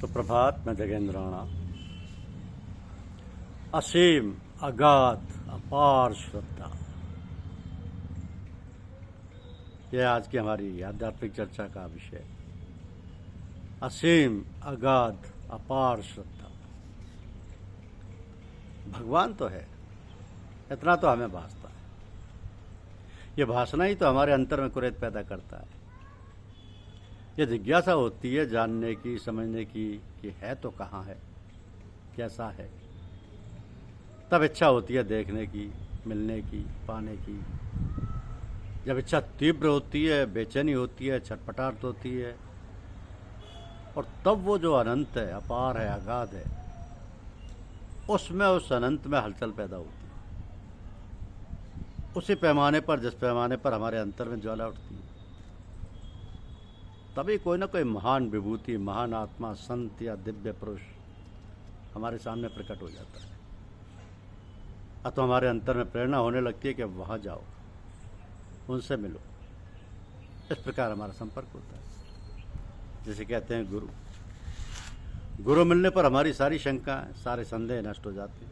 सुप्रभात। मैं जगेंद्र राणा। असीम, अगाध, अपार श्रद्धा, यह आज की हमारी आध्यात्मिक चर्चा का विषय। असीम, अगाध, अपार श्रद्धा। भगवान तो है, इतना तो हमें भासता है। यह भासना ही तो हमारे अंतर में कुरेद पैदा करता है। यह जिज्ञासा होती है जानने की, समझने की कि है तो कहाँ है, कैसा है। तब इच्छा होती है देखने की, मिलने की, पाने की। जब इच्छा तीव्र होती है, बेचैनी होती है, छटपटाहट होती है, और तब वो जो अनंत है, अपार है, अगाध है, उसमें, उस अनंत में हलचल पैदा होती है। उसी पैमाने पर, जिस पैमाने पर हमारे अंतर में ज्वाला उठती है, तभी कोई ना कोई महान विभूति, महान आत्मा, संत या दिव्य पुरुष हमारे सामने प्रकट हो जाता है। अतः हमारे अंतर में प्रेरणा होने लगती है कि अब वहाँ जाओ, उनसे मिलो। इस प्रकार हमारा संपर्क होता है। जैसे कहते हैं गुरु, गुरु मिलने पर हमारी सारी शंकाएं, सारे संदेह नष्ट हो जाते हैं।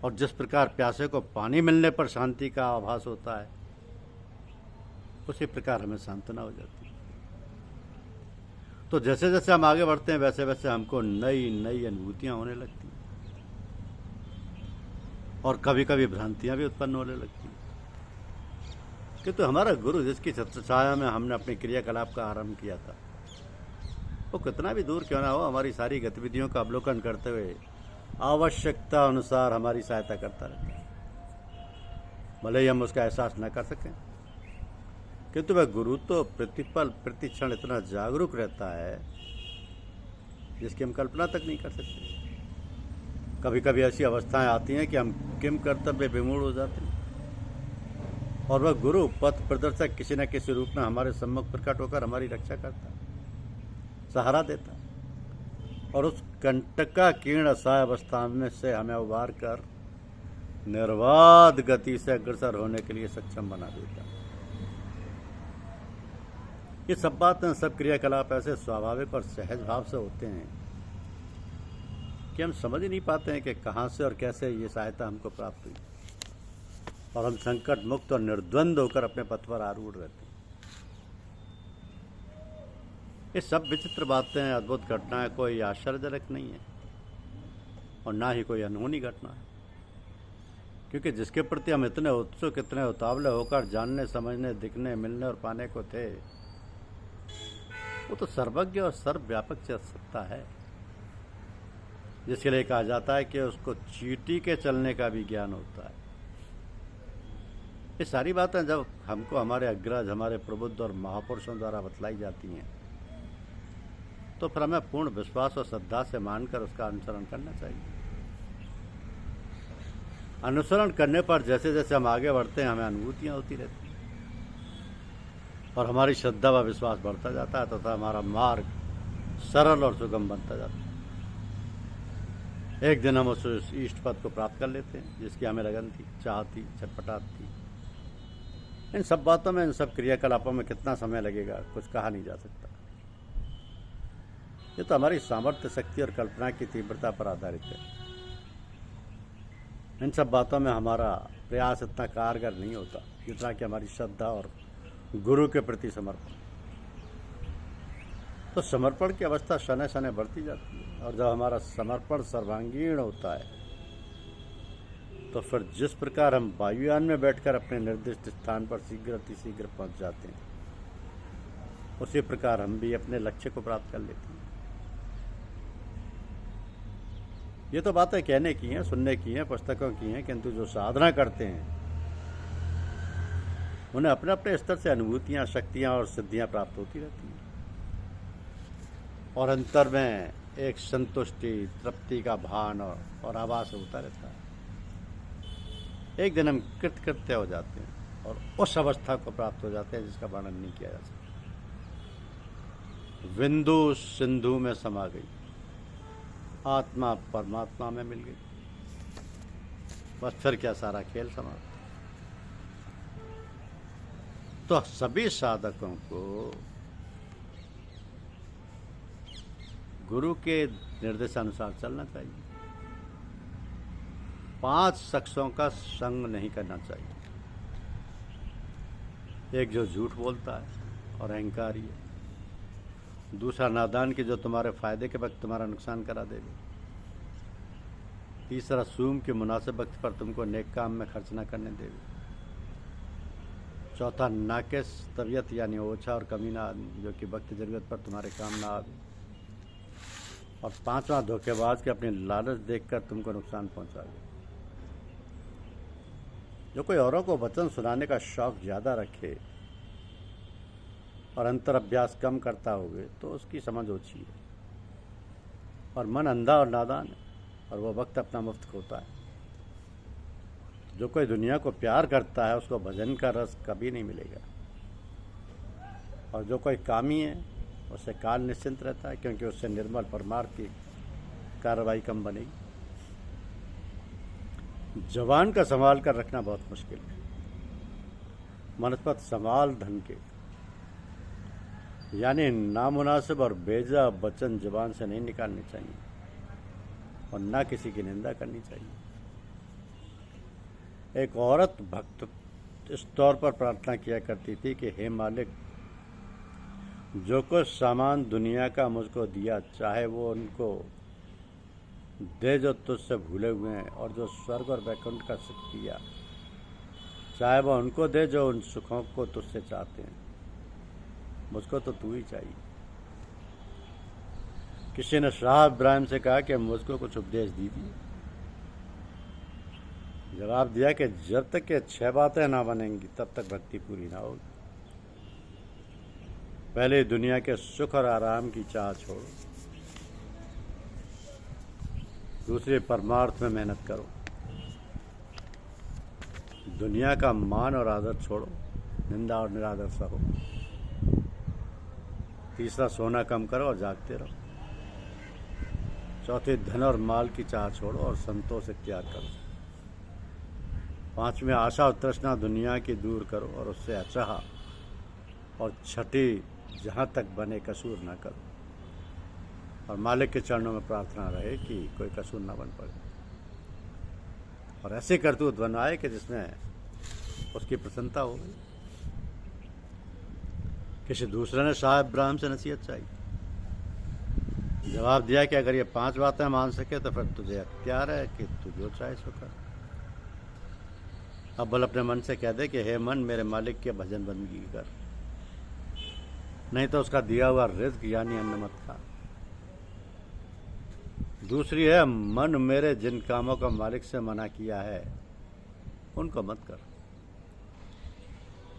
और जिस प्रकार प्यासे को पानी मिलने पर शांति का आभास होता है, उसी प्रकार हमें सांत्वना हो जाती है। तो जैसे जैसे हम आगे बढ़ते हैं, वैसे वैसे हमको नई नई अनुभूतियां होने लगती हैं, और कभी कभी भ्रांतियां भी उत्पन्न होने लगती हैं। किंतु हमारा गुरु, जिसकी छत्रछाया में हमने अपने क्रियाकलाप का आरंभ किया था, वो कितना भी दूर क्यों ना हो, हमारी सारी गतिविधियों का अवलोकन करते हुए आवश्यकता अनुसार हमारी सहायता करता रहता है। भले ही हम उसका एहसास न कर सकें, किंतु वह गुरु तो प्रतिपल प्रतिक्षण इतना जागरूक रहता है जिसकी हम कल्पना तक नहीं कर सकते। कभी कभी ऐसी अवस्थाएं आती हैं कि हम किम कर्तव्य विमूढ़ हो जाते हैं, और वह गुरु पथ प्रदर्शक किसी न किसी रूप में हमारे सम्मुख प्रकट होकर हमारी रक्षा करता है, सहारा देता है, और उस कंटकाकीर्ण असहाय अवस्था में से हमें उबार कर निर्बाध गति से अग्रसर होने के लिए सक्षम बना देता है। ये सब बातें, सब क्रियाकलाप ऐसे स्वाभाविक और सहज भाव से होते हैं कि हम समझ ही नहीं पाते हैं कि कहाँ से और कैसे ये सहायता हमको प्राप्त हुई, और हम संकट मुक्त और निर्द्वंद होकर अपने पथ पर आरूढ़ रहते हैं। ये सब विचित्र बातें, अद्भुत घटनाएं कोई आश्चर्यजनक नहीं है, और ना ही कोई अनहोनी घटना है। क्योंकि जिसके प्रति हम इतने उत्सुक, इतने उतावले होकर जानने, समझने, दिखने, मिलने और पाने को थे, वो तो सर्वज्ञ और सर्वव्यापक सत्ता है, जिसके लिए कहा जाता है कि उसको चींटी के चलने का भी ज्ञान होता है। ये सारी बातें जब हमको हमारे अग्रज, हमारे प्रबुद्ध और महापुरुषों द्वारा बतलाई जाती हैं, तो फिर हमें पूर्ण विश्वास और श्रद्धा से मानकर उसका अनुसरण करना चाहिए। अनुसरण करने पर जैसे जैसे हम आगे बढ़ते हैं, हमें अनुभूतियां होती रहती हैं, और हमारी श्रद्धा व विश्वास बढ़ता जाता है, तथा हमारा मार्ग सरल और सुगम बनता जाता है। एक दिन हम उस इष्ट पद को प्राप्त कर लेते हैं जिसकी हमें लगन थी, चाह थी, छटपटाहट थी। इन सब बातों में, इन सब क्रियाकलापों में कितना समय लगेगा, कुछ कहा नहीं जा सकता। ये तो हमारी सामर्थ्य, शक्ति और कल्पना की तीव्रता पर आधारित है। इन सब बातों में हमारा प्रयास इतना कारगर नहीं होता जितना कि हमारी श्रद्धा और गुरु के प्रति समर्पण। तो समर्पण की अवस्था शनै शनै बढ़ती जाती है, और जब हमारा समर्पण सर्वांगीण होता है, तो फिर जिस प्रकार हम वायुयान में बैठकर अपने निर्दिष्ट स्थान पर शीघ्र अतिशीघ्र पहुंच जाते हैं, उसी प्रकार हम भी अपने लक्ष्य को प्राप्त कर लेते हैं। ये तो बातें कहने की हैं, सुनने की हैं, पुस्तकों की हैं, किंतु जो साधना करते हैं उन्हें अपने अपने स्तर से अनुभूतियां, शक्तियां और सिद्धियां प्राप्त होती रहती हैं, और अंतर में एक संतुष्टि, तृप्ति का भान और आभास होता रहता है। एक दिन हम कृतकृत्य हो जाते हैं, और उस अवस्था को प्राप्त हो जाते हैं जिसका वर्णन नहीं किया जा सकता। बिंदु सिंधु में समा गई, आत्मा परमात्मा में मिल गई, बस फिर क्या सारा खेल समाप्त। तो सभी साधकों को गुरु के निर्देशानुसार चलना चाहिए। 5 शख्सों का संग नहीं करना चाहिए। एक जो झूठ बोलता है और अहंकारी है। दूसरा नादान की जो तुम्हारे फायदे के वक्त तुम्हारा नुकसान करा देगा। तीसरा सूम के मुनासिब वक्त पर तुमको नेक काम में खर्च न करने देगा। चौथा नाकिस तबीयत यानी ओछा और कमीना आदमी जो कि वक्त ज़रूरत पर तुम्हारे काम ना आवे। और 5वां धोखेबाज के अपनी लालच देखकर तुमको नुकसान पहुंचावे। जो कोई औरों को वचन सुनाने का शौक ज़्यादा रखे और अंतर अभ्यास कम करता होवे तो उसकी समझ ओछी है और मन अंधा और नादान है और वह वक्त अपना मुफ्त खोता है। जो कोई दुनिया को प्यार करता है उसको भजन का रस कभी नहीं मिलेगा। और जो कोई कामी है उससे काल निश्चिंत रहता है क्योंकि उससे निर्मल परमार्थ की कार्रवाई कम बनेगी। जवान का संभाल कर रखना बहुत मुश्किल है। मनस्पत संभाल धन के यानी नामुनासिब और बेजा वचन जबान से नहीं निकालने चाहिए और ना किसी की निंदा करनी चाहिए। एक औरत भक्त इस तौर पर प्रार्थना किया करती थी कि हे मालिक, जो कुछ सामान दुनिया का मुझको दिया चाहे वो उनको दे जो तुझसे भूले हुए हैं, और जो स्वर्ग और वैकुंठ का सुख दिया चाहे वो उनको दे जो उन सुखों को तुझसे चाहते हैं। मुझको तो तू ही चाहिए। किसी ने शाह इब्राहिम से कहा कि मुझको कुछ उपदेश दीजिए। जवाब दिया कि जब तक ये 6 बातें ना बनेंगी तब तक भक्ति पूरी ना होगी। पहले दुनिया के सुख और आराम की चाह छोड़ो। दूसरे परमार्थ में मेहनत करो। दुनिया का मान और आदर छोड़ो, निंदा और निरादर सहो। तीसरा सोना कम करो और जागते रहो। चौथे धन और माल की चाह छोड़ो और संतोष इख्तियार करो। 5वें आशा और तृष्णा दुनिया की दूर करो और उससे अचाहा। और 6ठी जहाँ तक बने कसूर ना करो और मालिक के चरणों में प्रार्थना रहे कि कोई कसूर ना बन पड़े और ऐसे करतूत बनाए कि जिसमें उसकी प्रसन्नता हो। किसी दूसरे ने शाह इब्राहिम से नसीहत चाहिए। जवाब दिया कि अगर ये 5 बातें मान सके तो फिर तुझे अख्तियार है कि तू जो चाहे सो कर। अब बल अपने मन से कह दे कि हे मन, मेरे मालिक के भजन बंदगी कर, नहीं तो उसका दिया हुआ रिज्क यानी अन्न मत खा। दूसरी है, मन मेरे जिन कामों का मालिक से मना किया है उनको मत कर,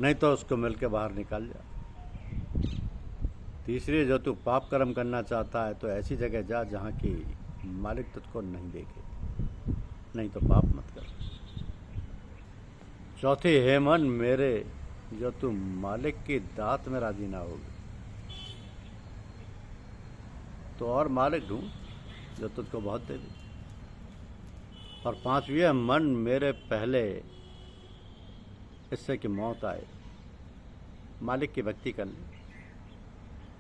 नहीं तो उसको मिल के बाहर निकाल जा। तीसरी, जो तू पाप कर्म करना चाहता है तो ऐसी जगह जा जहाँ की मालिक तुझको नहीं देखे, नहीं तो पाप मत कर। चौथी, हे मन मेरे, जो तू मालिक की दात में राजी ना होगी तो और मालिक ढूंढ जो तुझको बहुत दे दे। और 5वीं है, मन मेरे, पहले इससे कि मौत आए मालिक की भक्ति कर ले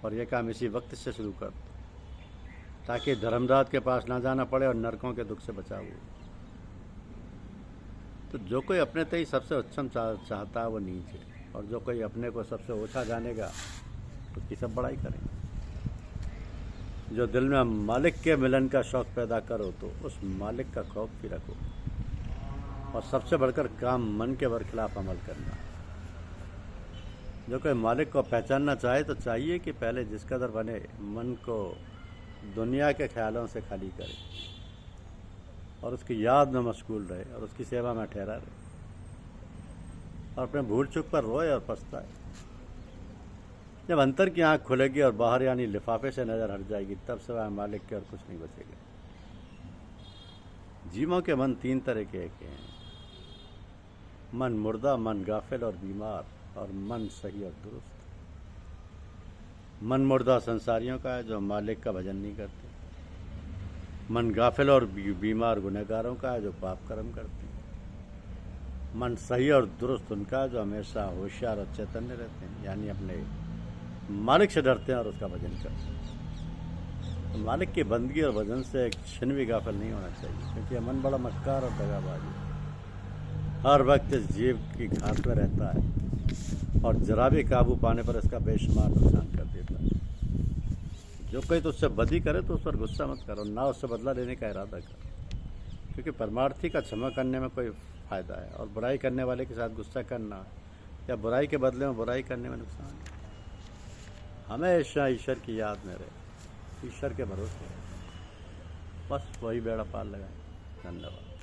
और यह काम इसी वक्त से शुरू कर ताकि धर्मराज के पास ना जाना पड़े और नरकों के दुख से बचा हो। तो जो कोई अपने तय सबसे उच्चम चाहता है वो नीच है, और जो कोई अपने को सबसे ओछा जानेगा उसकी सब बड़ाई करेंगे। जो दिल में मालिक के मिलन का शौक पैदा करो तो उस मालिक का खौफ भी रखो। और सबसे बढ़कर काम मन के बरखिलाफ अमल करना। जो कोई मालिक को पहचानना चाहे तो चाहिए कि पहले जिस कदर बने मन को दुनिया के ख्यालों से खाली करे और उसकी याद में मशगूल रहे और उसकी सेवा में ठहरा रहे और अपने भूल चूक पर रोए और पछताए। जब अंतर की आंख खुलेगी और बाहर यानी लिफाफे से नजर हट जाएगी तब सिवाय मालिक के और कुछ नहीं बचेगा। जीवों के मन 3 तरह के हैं, मन मुर्दा, मन गाफिल और बीमार, और मन सही और दुरुस्त। मन मुर्दा संसारियों का है जो मालिक का भजन नहीं करते। मन गाफिल और बीमार गुनहगारों का है जो पाप कर्म करते हैं। मन सही और दुरुस्त उनका है जो हमेशा होशियार और चैतन्य रहते हैं, यानी अपने मालिक से डरते हैं और उसका भजन करते हैं। तो मालिक की बंदगी और भजन से एक क्षण भी गाफिल नहीं होना चाहिए, क्योंकि मन बड़ा मक्कार और दगाबाज है। हर वक्त इस जीव की घात में रहता है और जरा भी काबू पाने पर इसका बेशुमार नुकसान कर देता है। जो कोई तो उससे बदी करे तो उस पर गुस्सा मत करो, ना उससे बदला लेने का इरादा करो, क्योंकि परमार्थी का क्षमा करने में कोई फ़ायदा है और बुराई करने वाले के साथ गुस्सा करना या बुराई के बदले में बुराई करने में नुकसान है। हमेशा ईश्वर की याद में रहे, ईश्वर के भरोसे, बस वही बेड़ा पार लगाए। धन्यवाद।